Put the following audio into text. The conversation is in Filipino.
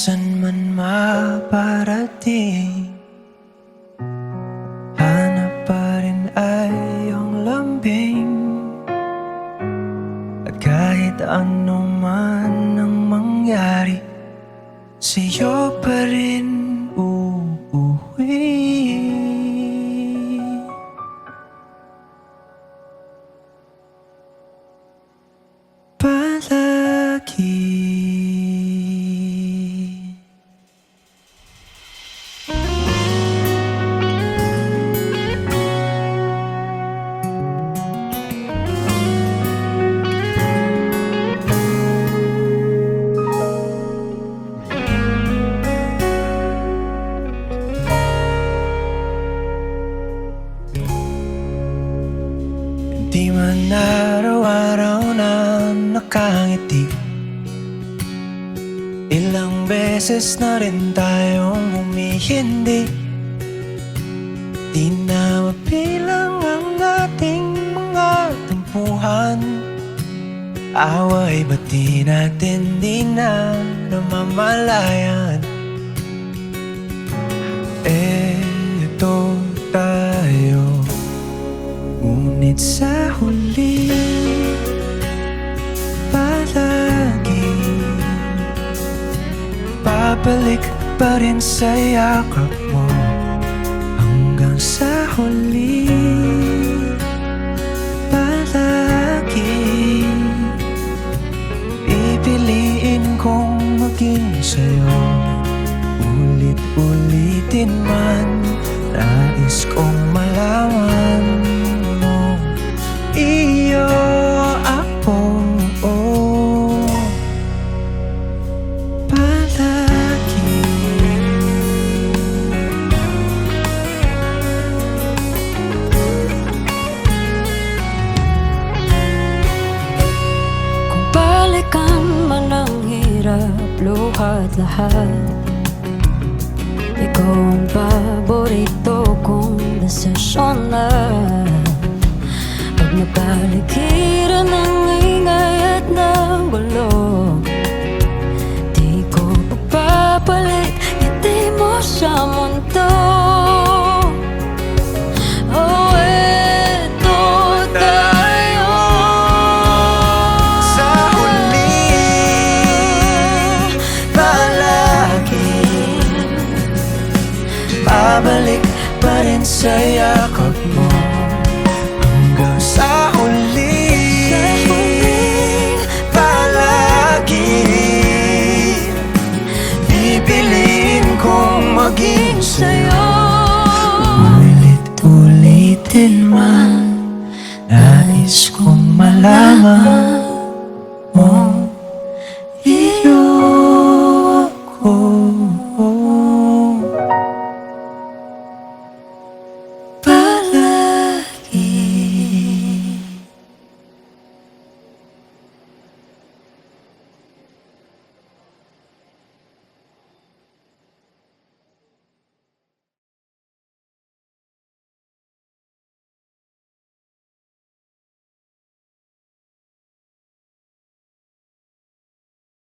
San man maparating, hanap pa rin ay iyong lambing. At kahit ano man ang mangyari, sa'yo pa rin uuwi. Palagi. Di man araw-araw na nakangiti, ilang beses na rin tayong humihindi. Di na mapilang ang ating mga tampuhan, away ba't di natin di na namamalayan? Eto tayo, ngunit sa huli palagi babalik pa rin sa yakap mo. Hanggang sa huli palagi pipiliin kong maging sa'yo. Ulit-ulitin man, nais kong malaman mo, iyo ako, palagi. Kung balikan man ang hirap, luha't lahat, ikaw ang paborito kong desisyon na. Pag napaligiran ng ingay at ng gulo, di ko papapalit ngiti mo sa mundo. Oh, eto tayo Sa huli palagi babalik pa rin sa yakap mo. Hanggang sa huli palagi pipiliin kong maging sa'yo. Ulit-ulitin man, nais kong malaman